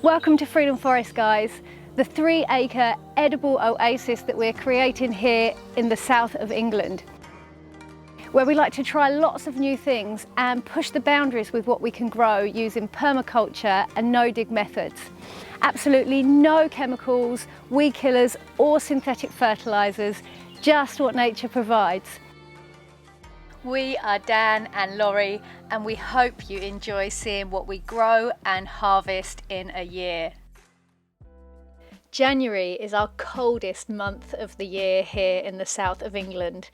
Welcome to Freedom Forest, guys, the 3-acre edible oasis that we're creating here in the south of England, where we like to try lots of new things and push the boundaries with what we can grow using permaculture and no-dig methods. Absolutely no chemicals, weed killers or synthetic fertilisers, just what nature provides. We are Dan and Laurie, and we hope you enjoy seeing what we grow and harvest in a year. January is our coldest month of the year here in the south of England,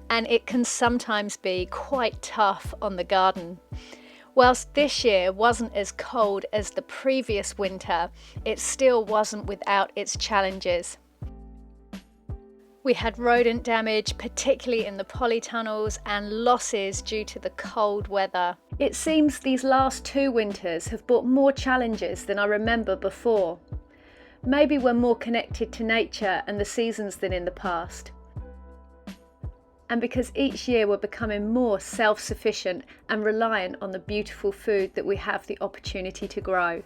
and it can sometimes be quite tough on the garden. Whilst this year wasn't as cold as the previous winter, it still wasn't without its challenges. We had rodent damage, particularly in the polytunnels, and losses due to the cold weather. It seems these last 2 winters have brought more challenges than I remember before. Maybe we're more connected to nature and the seasons than in the past. And because each year we're becoming more self-sufficient and reliant on the beautiful food that we have the opportunity to grow.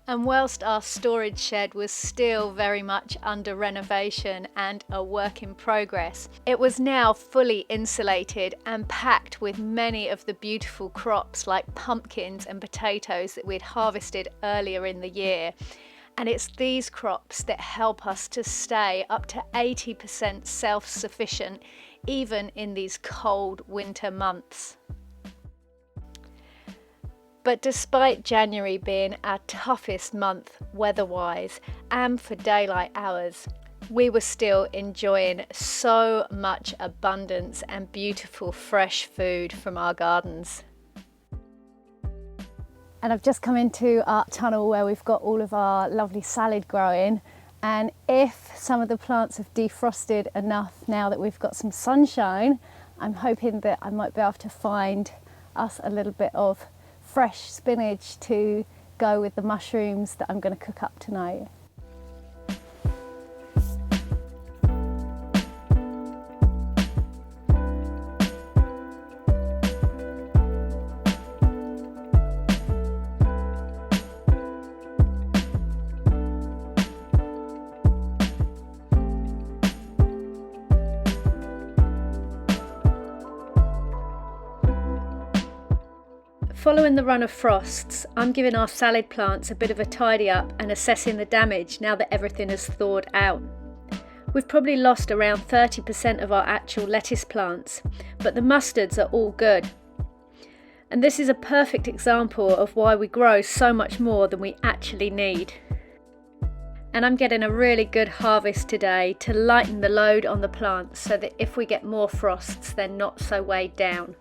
And whilst our storage shed was still very much under renovation and a work in progress, it was now fully insulated and packed with many of the beautiful crops like pumpkins and potatoes that we'd harvested earlier in the year. And it's these crops that help us to stay up to 80% self-sufficient even in these cold winter months. But despite January being our toughest month weather-wise and for daylight hours, we were still enjoying so much abundance and beautiful fresh food from our gardens. And I've just come into our tunnel where we've got all of our lovely salad growing, and if some of the plants have defrosted enough now that we've got some sunshine, I'm hoping that I might be able to find us a little bit of fresh spinach to go with the mushrooms that I'm going to cook up tonight. Following the run of frosts, I'm giving our salad plants a bit of a tidy up and assessing the damage now that everything has thawed out. We've probably lost around 30% of our actual lettuce plants, but the mustards are all good. And this is a perfect example of why we grow so much more than we actually need. And I'm getting a really good harvest today to lighten the load on the plants so that if we get more frosts, they're not so weighed down.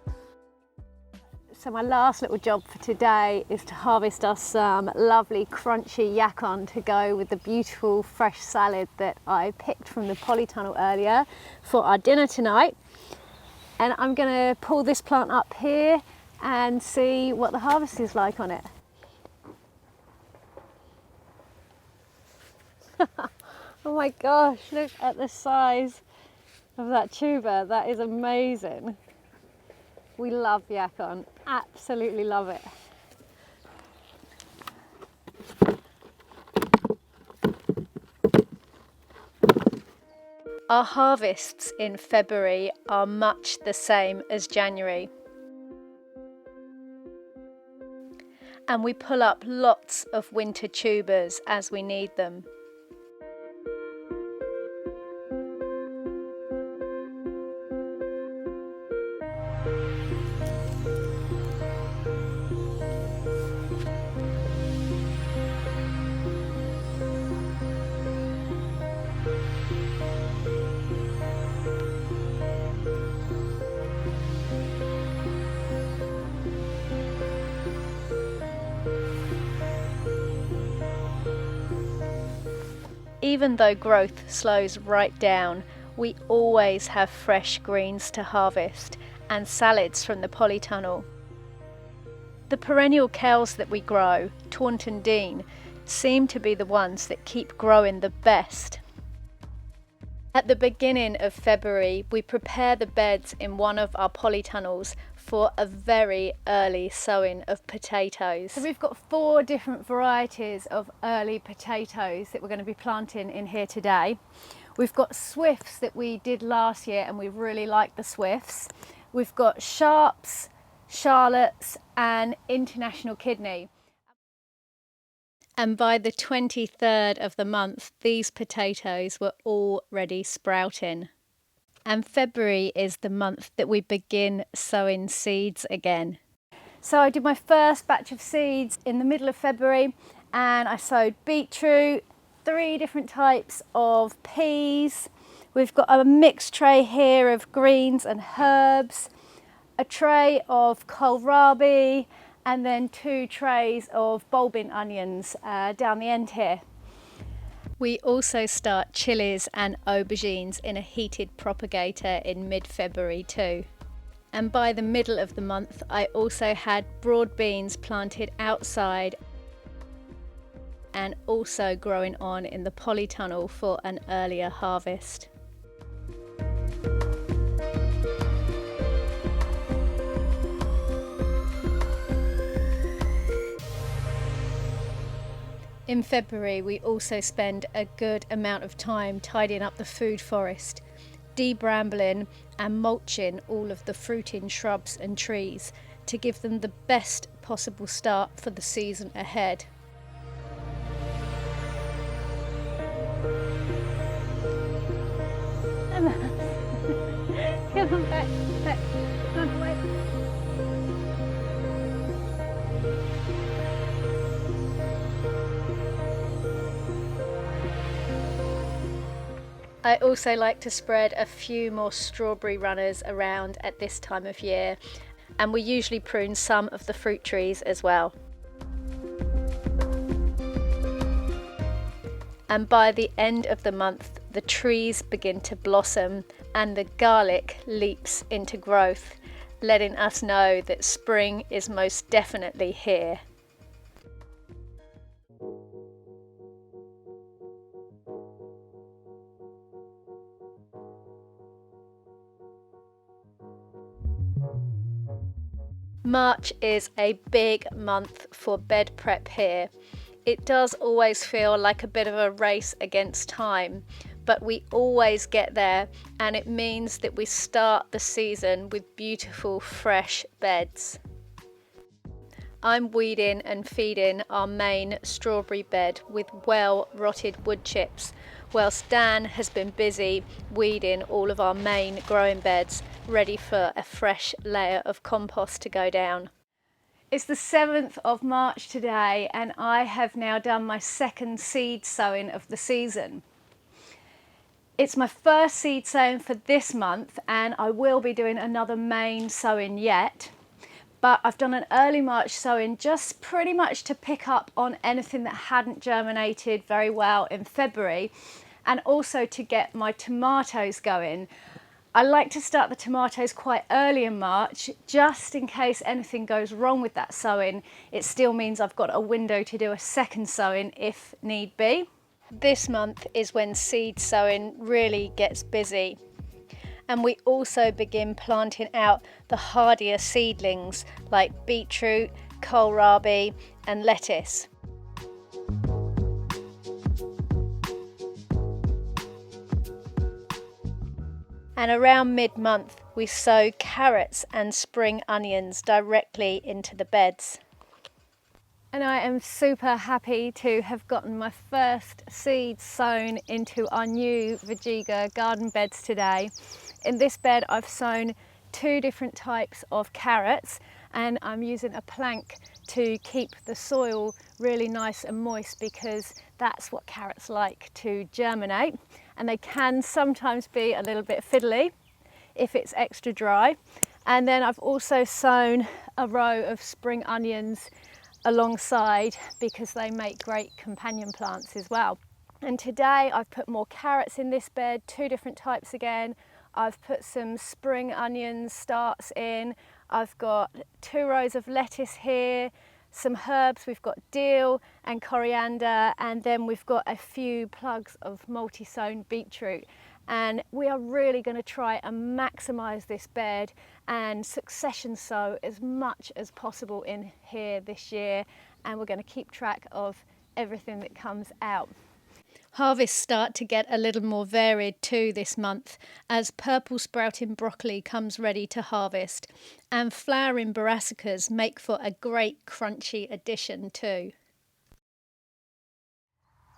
So my last little job for today is to harvest us some lovely crunchy yacon to go with the beautiful fresh salad that I picked from the polytunnel earlier for our dinner tonight. And I'm going to pull this plant up here and see what the harvest is like on it. Oh my gosh, look at the size of that tuber, that is amazing. We love yacon, absolutely love it. Our harvests in February are much the same as January. And we pull up lots of winter tubers as we need them. Even though growth slows right down, we always have fresh greens to harvest and salads from the polytunnel. The perennial kales that we grow, Taunton Dean, seem to be the ones that keep growing the best. At the beginning of February, we prepare the beds in one of our polytunnels for a very early sowing of potatoes. So we've got 4 different varieties of early potatoes that we're going to be planting in here today. We've got Swifts that we did last year and we really like the Swifts. We've got Sharps, Charlottes and International Kidney. And by the 23rd of the month, these potatoes were already sprouting. And February is the month that we begin sowing seeds again. So I did my first batch of seeds in the middle of February, and I sowed beetroot, 3 different types of peas. We've got a mixed tray here of greens and herbs, a tray of kohlrabi, and then 2 trays of bulbing onions down the end here. We also start chilies and aubergines in a heated propagator in mid-February too. And by the middle of the month, I also had broad beans planted outside and also growing on in the polytunnel for an earlier harvest. In February, we also spend a good amount of time tidying up the food forest, de-brambling and mulching all of the fruiting shrubs and trees to give them the best possible start for the season ahead. Come on, back, run away. I also like to spread a few more strawberry runners around at this time of year, and we usually prune some of the fruit trees as well. And by the end of the month, the trees begin to blossom and the garlic leaps into growth, letting us know that spring is most definitely here. March is a big month for bed prep here. It does always feel like a bit of a race against time, but we always get there, and it means that we start the season with beautiful fresh beds. I'm weeding and feeding our main strawberry bed with well rotted wood chips, whilst Dan has been busy weeding all of our main growing beds, ready for a fresh layer of compost to go down. It's the 7th of March today, and I have now done my second seed sowing of the season. It's my first seed sowing for this month, and I will be doing another main sowing yet. But I've done an early March sowing just pretty much to pick up on anything that hadn't germinated very well in February, and also to get my tomatoes going. I like to start the tomatoes quite early in March, just in case anything goes wrong with that sowing. It still means I've got a window to do a second sowing if need be. This month is when seed sowing really gets busy. And we also begin planting out the hardier seedlings like beetroot, kohlrabi and lettuce. And around mid-month we sow carrots and spring onions directly into the beds. And I am super happy to have gotten my first seeds sown into our new Veggiga garden beds today. In this bed I've sown 2 different types of carrots, and I'm using a plank to keep the soil really nice and moist, because that's what carrots like to germinate, and they can sometimes be a little bit fiddly if it's extra dry. And then I've also sown a row of spring onions alongside, because they make great companion plants as well. And today I've put more carrots in this bed, 2 different types again. I've put some spring onion starts in. I've got 2 rows of lettuce here, some herbs. We've got dill and coriander, and then we've got a few plugs of multi-sown beetroot. And we are really going to try and maximise this bed and succession sow as much as possible in here this year, and we're going to keep track of everything that comes out. Harvests start to get a little more varied too this month, as purple sprouting broccoli comes ready to harvest, and flowering brassicas make for a great crunchy addition too.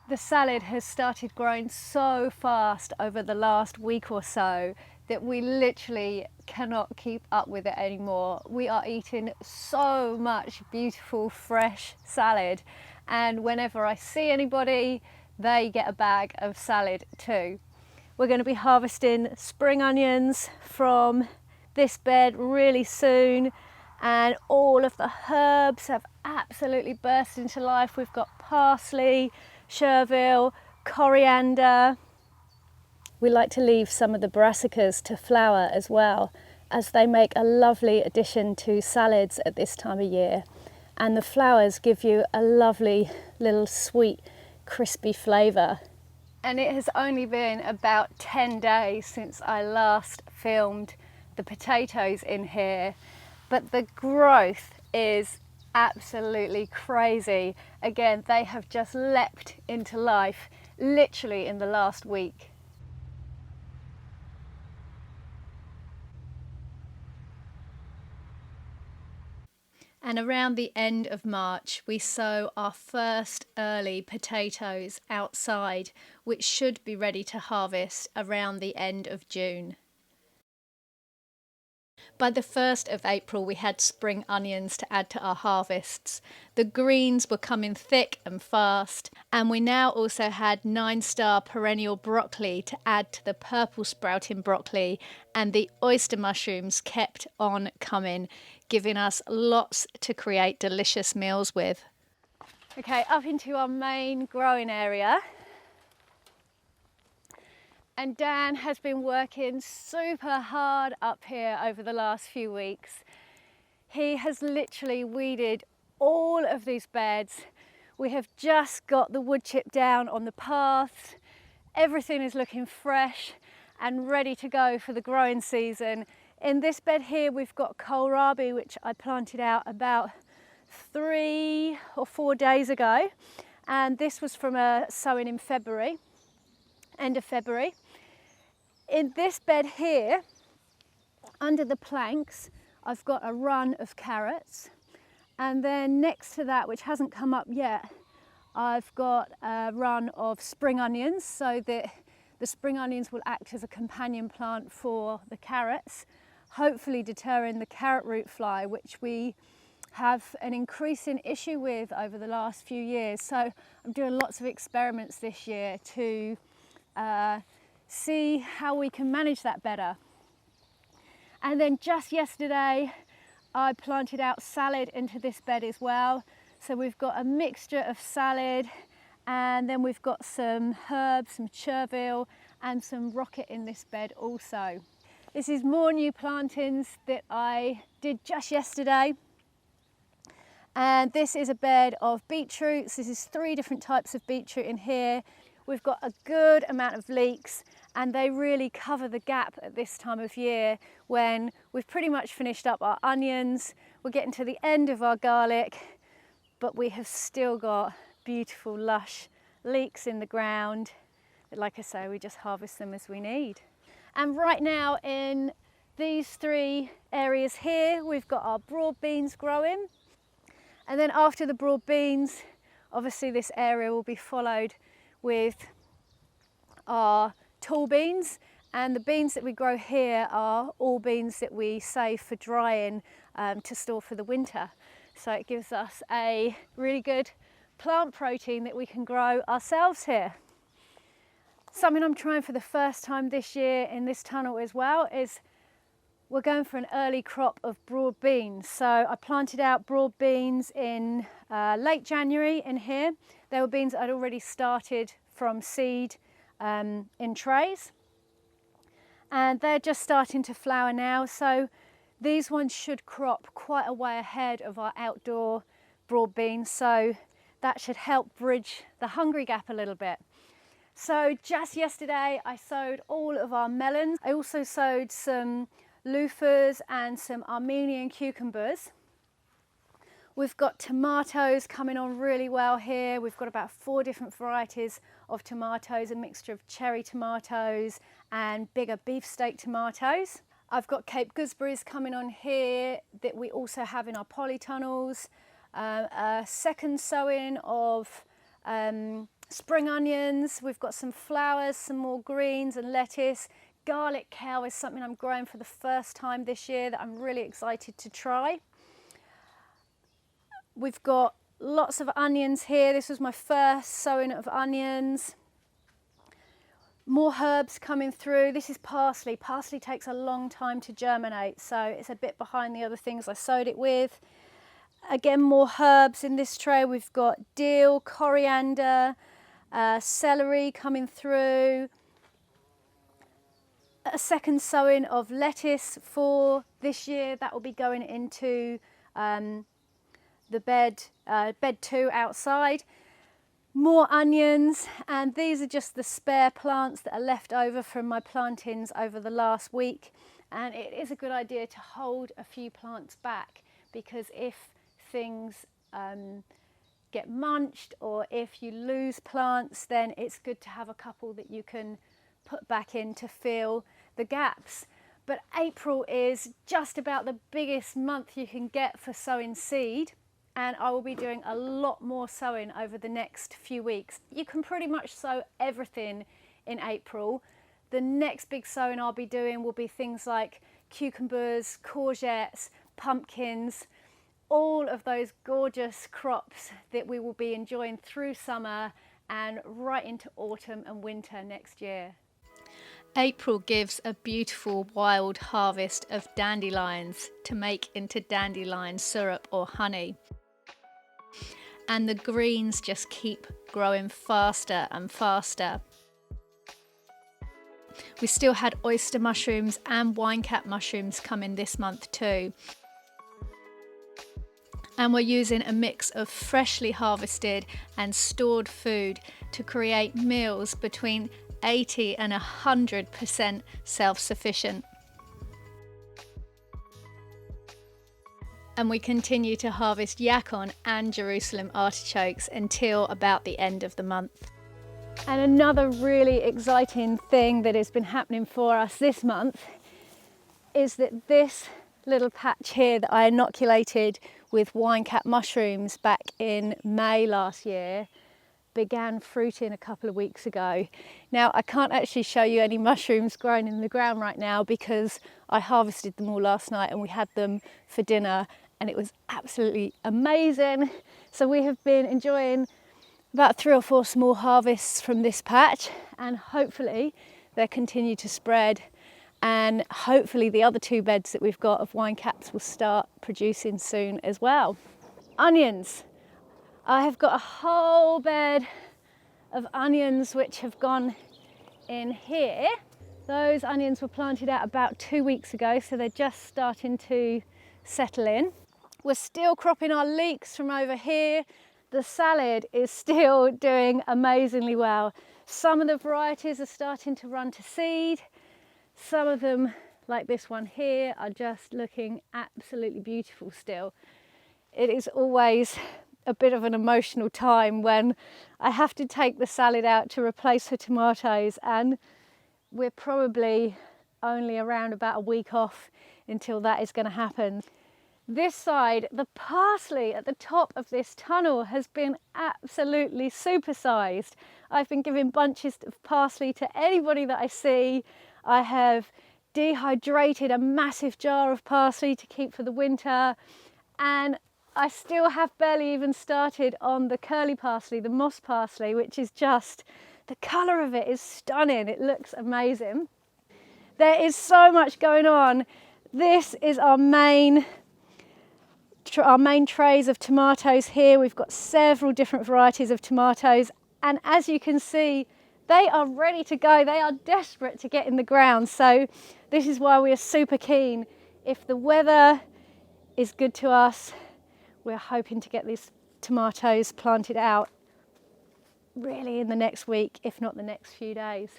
The salad has started growing so fast over the last week or so that we literally cannot keep up with it anymore. We are eating so much beautiful fresh salad, and whenever I see anybody, they get a bag of salad too. We're going to be harvesting spring onions from this bed really soon, and all of the herbs have absolutely burst into life. We've got parsley, chervil, coriander. We like to leave some of the brassicas to flower as well, as they make a lovely addition to salads at this time of year, and the flowers give you a lovely little sweet crispy flavour. And it has only been about 10 days since I last filmed the potatoes in here, but the growth is absolutely crazy. Again, they have just leapt into life literally in the last week. And around the end of March, we sow our first early potatoes outside, which should be ready to harvest around the end of June. By the 1st of April, we had spring onions to add to our harvests. The greens were coming thick and fast, and we now also had 9-star perennial broccoli to add to the purple sprouting broccoli, and the oyster mushrooms kept on coming, giving us lots to create delicious meals with. Okay, up into our main growing area. And Dan has been working super hard up here over the last few weeks. He has literally weeded all of these beds. We have just got the wood chip down on the paths. Everything is looking fresh and ready to go for the growing season. In this bed here, we've got kohlrabi, which I planted out about 3 or 4 days ago. And this was from a sowing in February, end of February. In this bed here, under the planks, I've got a run of carrots. And then next to that, which hasn't come up yet, I've got a run of spring onions, so that the spring onions will act as a companion plant for the carrots, hopefully deterring the carrot root fly, which we have an increasing issue with over the last few years. So I'm doing lots of experiments this year to see how we can manage that better. And then just yesterday, I planted out salad into this bed as well. So we've got a mixture of salad, and then we've got some herbs, some chervil, and some rocket in this bed also. This is more new plantings that I did just yesterday. And this is a bed of beetroots. This is 3 different types of beetroot in here. We've got a good amount of leeks, and they really cover the gap at this time of year when we've pretty much finished up our onions. We're getting to the end of our garlic, but we have still got beautiful lush leeks in the ground. But like I say, we just harvest them as we need. And right now in these 3 areas here, we've got our broad beans growing. And then after the broad beans, obviously this area will be followed with our tall beans, and the beans that we grow here are all beans that we save for drying to store for the winter. So it gives us a really good plant protein that we can grow ourselves here. Something I'm trying for the first time this year in this tunnel as well is we're going for an early crop of broad beans. So I planted out broad beans in late January in here. They were beans I'd already started from seed in trays, and they're just starting to flower now. So these ones should crop quite a way ahead of our outdoor broad beans, so that should help bridge the hungry gap a little bit. So just yesterday I sowed all of our melons. I also sowed some loofahs and some Armenian cucumbers. We've got tomatoes coming on really well here. We've got about 4 different varieties of tomatoes, a mixture of cherry tomatoes and bigger beefsteak tomatoes. I've got Cape gooseberries coming on here that we also have in our polytunnels. A second sowing of spring onions. We've got some flowers, some more greens and lettuce. Garlic kale is something I'm growing for the first time this year that I'm really excited to try. We've got lots of onions here. This was my first sowing of onions. More herbs coming through. This is parsley. Parsley takes a long time to germinate, so it's a bit behind the other things I sowed it with. Again, more herbs in this tray. We've got dill, coriander, celery coming through. A second sowing of lettuce for this year. That will be going into the bed 2 outside. More onions, and these are just the spare plants that are left over from my plantings over the last week. And it is a good idea to hold a few plants back, because if things get munched or if you lose plants, then it's good to have a couple that you can put back in to fill the gaps. But April is just about the biggest month you can get for sowing seed, and I will be doing a lot more sowing over the next few weeks. You can pretty much sow everything in April. The next big sowing I'll be doing will be things like cucumbers, courgettes, pumpkins, all of those gorgeous crops that we will be enjoying through summer and right into autumn and winter next year. April gives a beautiful wild harvest of dandelions to make into dandelion syrup or honey. And the greens just keep growing faster and faster. We still had oyster mushrooms and winecap mushrooms coming this month too. And we're using a mix of freshly harvested and stored food to create meals between 80 and 100% self-sufficient. And we continue to harvest yacon and Jerusalem artichokes until about the end of the month. And another really exciting thing that has been happening for us this month is that this little patch here that I inoculated with winecap mushrooms back in May last year began fruiting a couple of weeks ago. Now I can't actually show you any mushrooms growing in the ground right now because I harvested them all last night and we had them for dinner and it was absolutely amazing. So we have been enjoying about 3 or 4 small harvests from this patch, and hopefully they'll continue to spread, and hopefully the other 2 beds that we've got of winecaps will start producing soon as well. Onions. I have got a whole bed of onions which have gone in here. Those onions were planted out about 2 weeks ago, so they're just starting to settle in. We're still cropping our leeks from over here. The salad is still doing amazingly well. Some of the varieties are starting to run to seed. Some of them, like this one here, are just looking absolutely beautiful still. It is always a bit of an emotional time when I have to take the salad out to replace her tomatoes, and we're probably only around about a week off until that is going to happen. This side, the parsley at the top of this tunnel has been absolutely supersized. I've been giving bunches of parsley to anybody that I see. I have dehydrated a massive jar of parsley to keep for the winter, and I still have barely even started on the curly parsley, the moss parsley, which is just, the colour of it is stunning. It looks amazing. There is so much going on. This is our main trays of tomatoes here. We've got several different varieties of tomatoes, and as you can see, they are ready to go. They are desperate to get in the ground. So this is why we are super keen. If the weather is good to us, we're hoping to get these tomatoes planted out really in the next week, if not the next few days.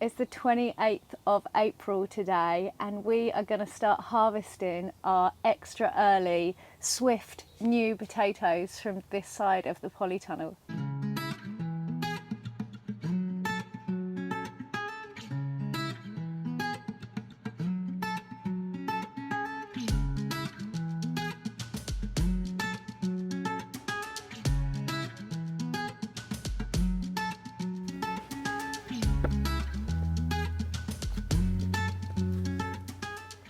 It's the 28th of April today, and we are going to start harvesting our extra early, swift, new potatoes from this side of the polytunnel.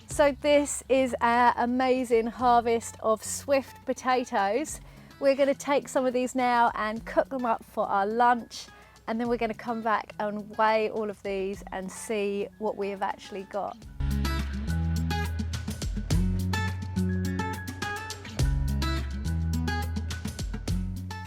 So this is our amazing harvest of swift potatoes. We're going to take some of these now and cook them up for our lunch, and then we're going to come back and weigh all of these and see what we have actually got.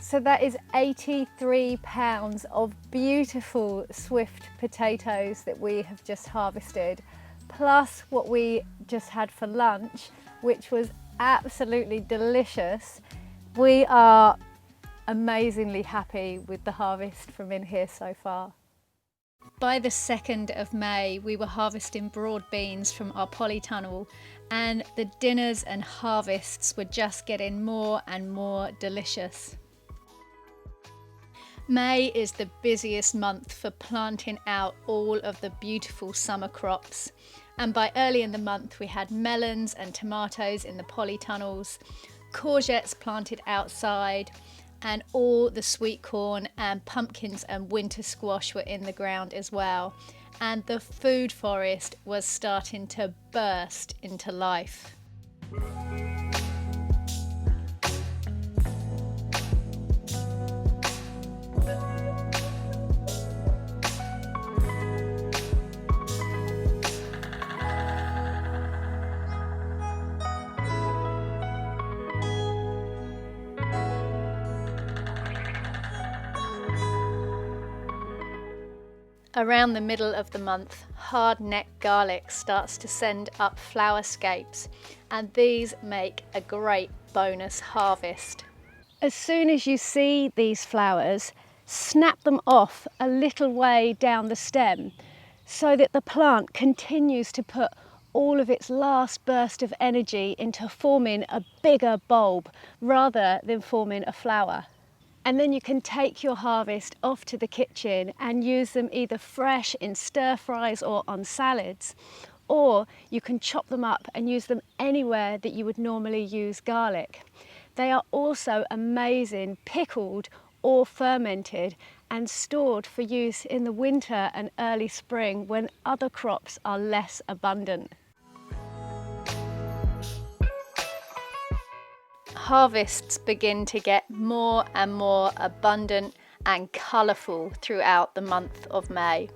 So that is 83 pounds of beautiful swift potatoes that we have just harvested, plus what we just had for lunch, which was absolutely delicious. We are amazingly happy with the harvest from in here so far. By the 2nd of May, we were harvesting broad beans from our polytunnel, and the dinners and harvests were just getting more and more delicious. May is the busiest month for planting out all of the beautiful summer crops, and by early in the month we had melons and tomatoes in the polytunnels, courgettes planted outside, and all the sweet corn and pumpkins and winter squash were in the ground as well, and the food forest was starting to burst into life. Around the middle of the month, hard-neck garlic starts to send up flower scapes, and these make a great bonus harvest. As soon as you see these flowers, snap them off a little way down the stem so that the plant continues to put all of its last burst of energy into forming a bigger bulb rather than forming a flower. And then you can take your harvest off to the kitchen and use them either fresh in stir fries or on salads, or you can chop them up and use them anywhere that you would normally use garlic. They are also amazing pickled or fermented and stored for use in the winter and early spring when other crops are less abundant. Harvests begin to get more and more abundant and colourful throughout the month of May.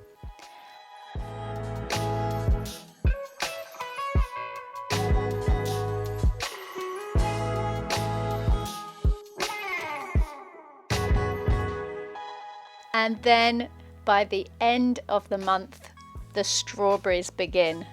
And then by the end of the month, the strawberries begin.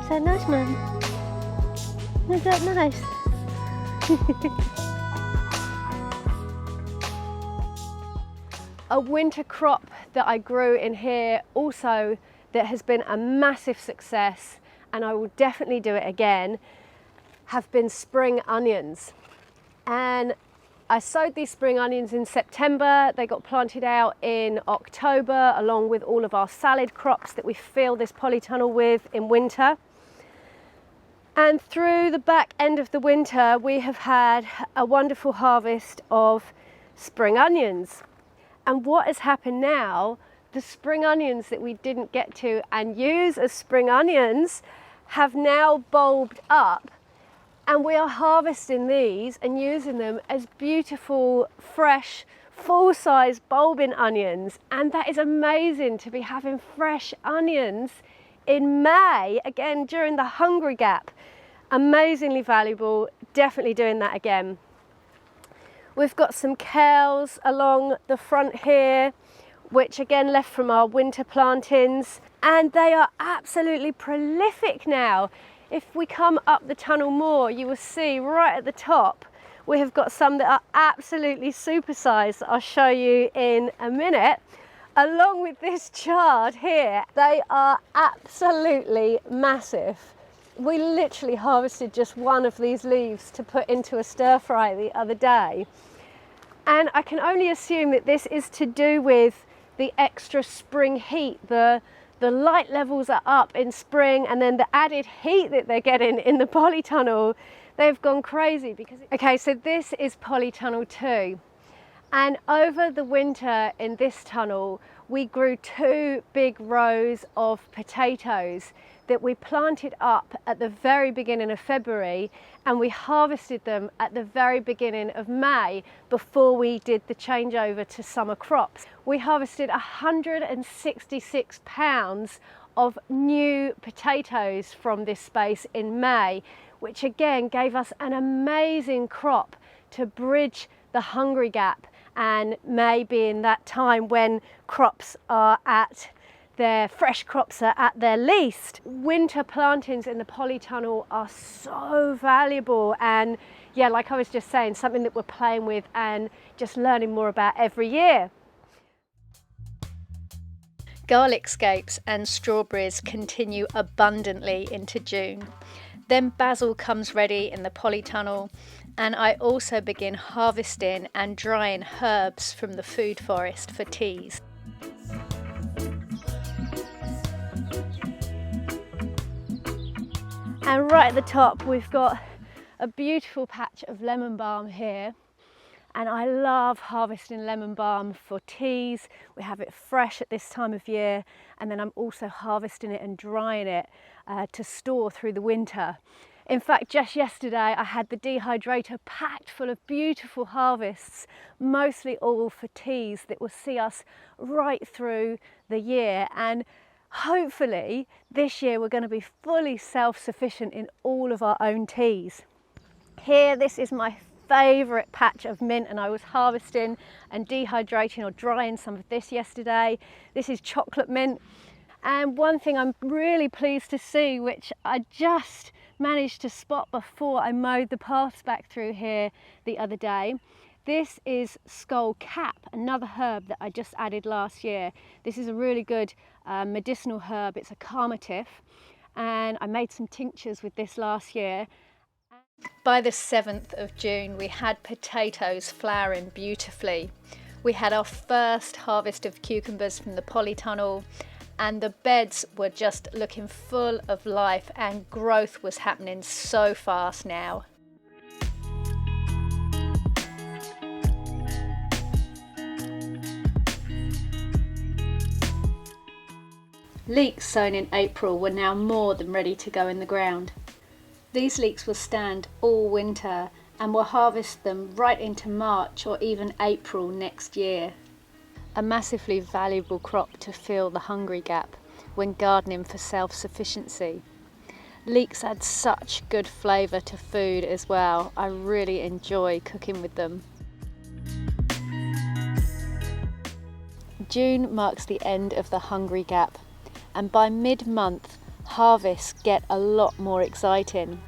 Is that nice, man? Is that nice? A winter crop that I grew in here also that has been a massive success, and I will definitely do it again, have been spring onions. And I sowed these spring onions in September. They got planted out in October along with all of our salad crops that we fill this polytunnel with in winter. And through the back end of the winter, we have had a wonderful harvest of spring onions. And what has happened now, the spring onions that we didn't get to and use as spring onions have now bulbed up, and we are harvesting these and using them as beautiful, fresh full-size bulbing onions, and that is amazing to be having fresh onions in May, again during the hungry gap. Amazingly valuable, definitely doing that again. We've got some kales along the front here, which again left from our winter plantings, and they are absolutely prolific now. If we come up the tunnel more, you will see right at the top we have got some that are absolutely supersized that I'll show you in a minute. Along with this chard here, they are absolutely massive. We literally harvested just one of these leaves to put into a stir fry the other day, and I can only assume that this is to do with the extra spring heat. The light levels are up in spring, and then the added heat that they're getting in the polytunnel, they've gone crazy. Because okay, so this is polytunnel 2, and over the winter in this tunnel we grew 2 big rows of potatoes that we planted up at the very beginning of February, and we harvested them at the very beginning of May before we did the changeover to summer crops. We harvested 166 pounds of new potatoes from this space in May, which again gave us an amazing crop to bridge the hungry gap, and May being that time when crops are at their fresh crops are at their least. Winter plantings in the polytunnel are so valuable, and yeah, like I was just saying, something that we're playing with and just learning more about every year. Garlic scapes and strawberries continue abundantly into June. Then basil comes ready in the polytunnel, and I also begin harvesting and drying herbs from the food forest for teas. And right at the top we've got a beautiful patch of lemon balm here, and I love harvesting lemon balm for teas. We have it fresh at this time of year, and then I'm also harvesting it and drying it to store through the winter. In fact, just yesterday I had the dehydrator packed full of beautiful harvests, mostly all for teas that will see us right through the year. And hopefully this year we're going to be fully self-sufficient in all of our own teas. Here, this is my favourite patch of mint, and I was harvesting and dehydrating or drying some of this yesterday. This is chocolate mint, and one thing I'm really pleased to see, which I just managed to spot before I mowed the paths back through here the other day. This is skull cap, another herb that I just added last year. This is a really good medicinal herb. It's a carminative, and I made some tinctures with this last year. By the 7th of June, we had potatoes flowering beautifully. We had our first harvest of cucumbers from the polytunnel, and the beds were just looking full of life, and growth was happening so fast now. Leeks sown in April were now more than ready to go in the ground. These leeks will stand all winter, and we'll harvest them right into March or even April next year. A massively valuable crop to fill the hungry gap when gardening for self-sufficiency. Leeks add such good flavour to food as well. I really enjoy cooking with them. June marks the end of the hungry gap, and by mid-month harvests get a lot more exciting.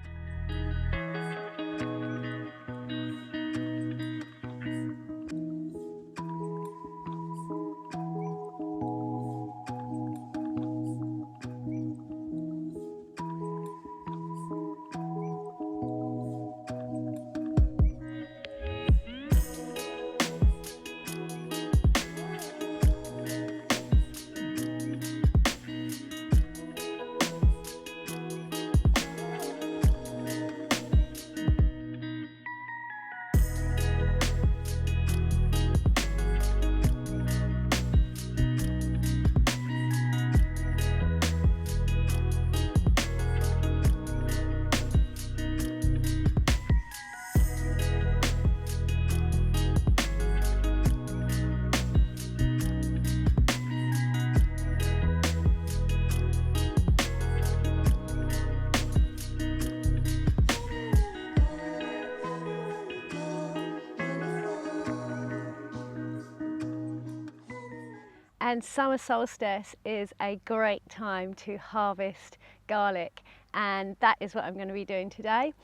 And summer solstice is a great time to harvest garlic, and that is what I'm going to be doing today.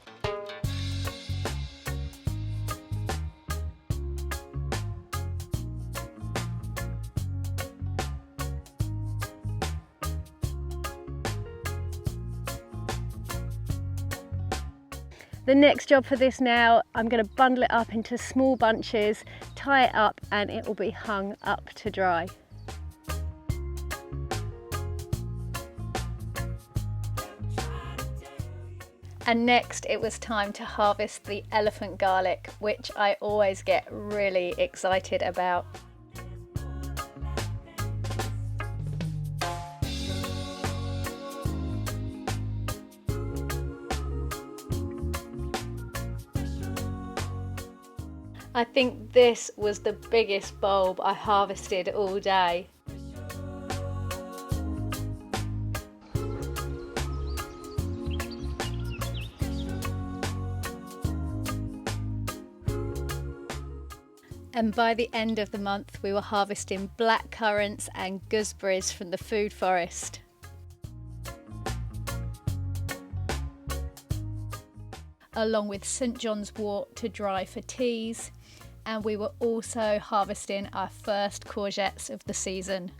The next job for this now, I'm going to bundle it up into small bunches, tie it up, and it will be hung up to dry. And next it was time to harvest the elephant garlic, which I always get really excited about. I think this was the biggest bulb I harvested all day. And by the end of the month we were harvesting black currants and gooseberries from the food forest. Along with St John's wort to dry for teas, and we were also harvesting our first courgettes of the season.